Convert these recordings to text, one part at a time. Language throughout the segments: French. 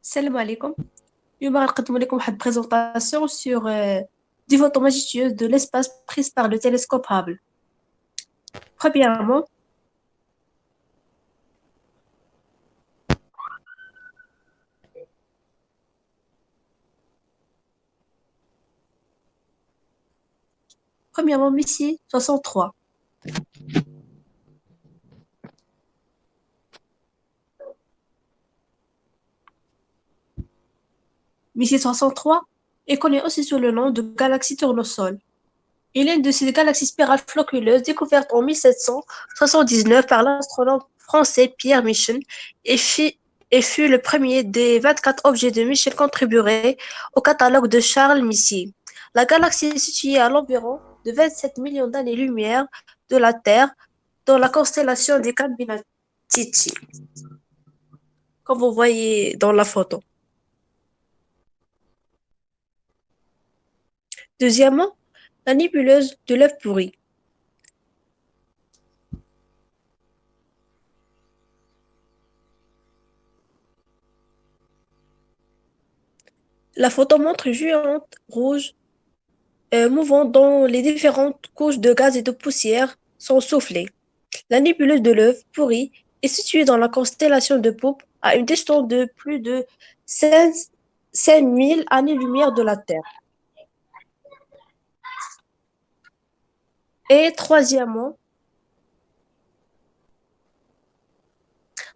Salam alaikum. اليوم غنقدم لكم واحد بريزونطاسيون sur des photos majestueuses de l'espace prises par le télescope Hubble. Premièrement, premièrement Messier 63. Messier 63 est connu aussi sous le nom de galaxie tournesol. Il est une de ces galaxies spirales flocculeuses découvertes en 1779 par l'astronome français Pierre Michel et fut le premier des 24 objets de Michel contribués au catalogue de Charles Messier. La galaxie est située à l'environ de 27 millions d'années-lumière de la Terre dans la constellation des Caminati, comme vous voyez dans la photo. Deuxièmement, la nébuleuse de l'œuf pourri. La photo montre une géante rouge mouvant dont les différentes couches de gaz et de poussière sont soufflées. La nébuleuse de l'œuf pourri est située dans la constellation de Poupe à une distance de plus de 5000 années-lumière de la Terre. Et troisièmement,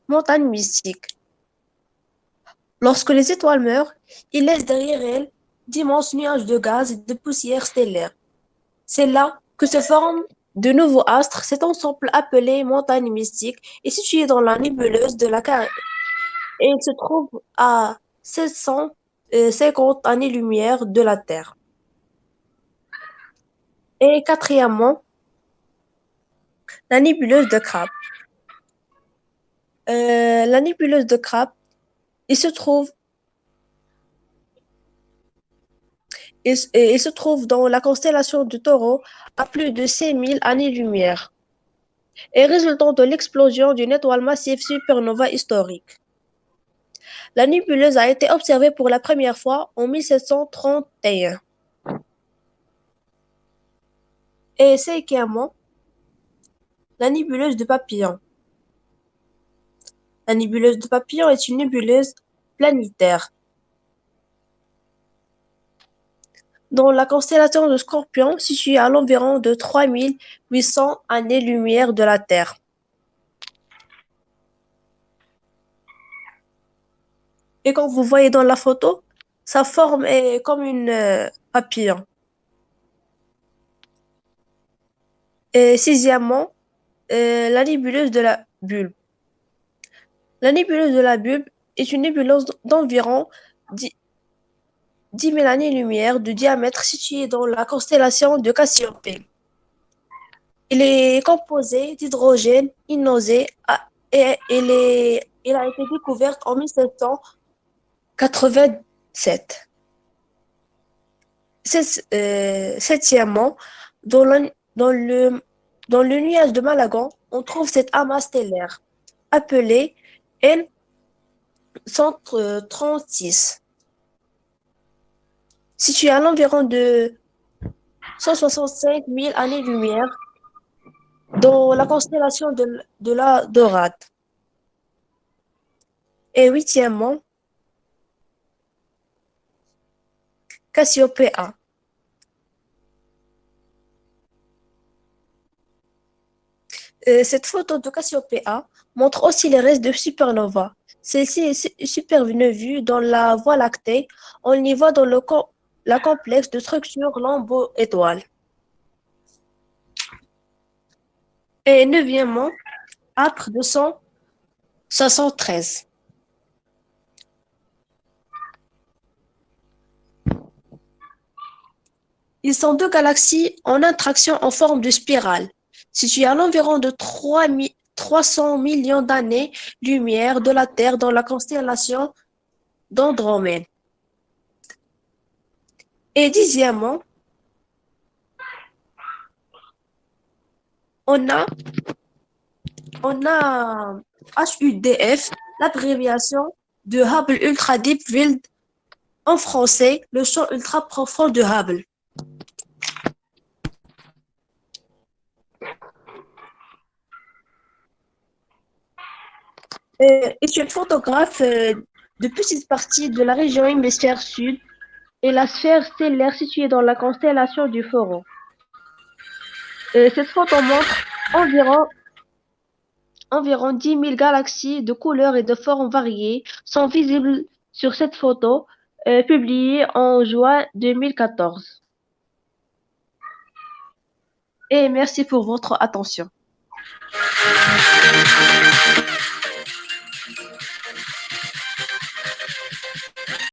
montagne mystique. Lorsque les étoiles meurent, ils laissent derrière elles d'immenses nuages de gaz et de poussière stellaire. C'est là que se forment de nouveaux astres. Cet ensemble appelé montagne mystique est situé dans la nébuleuse de la Carré et il se trouve à 750 années-lumière de la Terre. Et quatrièmement, la nébuleuse de Crab. La nébuleuse de Crab, il se trouve, il se trouve dans la constellation du Taureau à plus de 6000 années-lumière et résultant de l'explosion d'une étoile massive supernova historique. La nébuleuse a été observée pour la première fois en 1731. Et cinquièmement, la nébuleuse de Papillon. La nébuleuse de Papillon est une nébuleuse planétaire dans la constellation de Scorpion, située à l'environ de 3800 années-lumière de la Terre. Et comme vous voyez dans la photo, sa forme est comme une papillon. Et sixièmement, la nébuleuse de la Bulbe. La nébuleuse de la Bulbe est une nébuleuse d'environ 10 000 années-lumière de diamètre située dans la constellation de Cassiopée. Il est composé d'hydrogène inosé et il a été découvert en 1787. Septièmement, dans le, dans, le, dans le nuage de Malagan, on trouve cet amas stellaire appelé N136, situé à l'environ de 165 000 années-lumière dans la constellation de la Dorade. Et huitièmement, Cassiopéa. Cette photo de Cassiopéa montre aussi les restes de supernova. Celle-ci est supervenue dans la Voie lactée. On y voit dans la complexe de structures lambeaux-étoiles. Et neuvièmement, âpre 273. Ils sont deux galaxies en interaction en forme de spirale, situées à l'environ de 300 millions d'années-lumière de la Terre dans la constellation d'Andromède. Et dixièmement, on a HUDF, l'abréviation de Hubble Ultra Deep Field, en français, le champ ultra profond de Hubble. Est une photographe de petites parties de la région hémisphère sud et la sphère stellaire située dans la constellation du Pharaon. Cette photo montre environ 10 000 galaxies de couleurs et de formes variées sont visibles sur cette photo publiée en juin 2014. Et merci pour votre attention.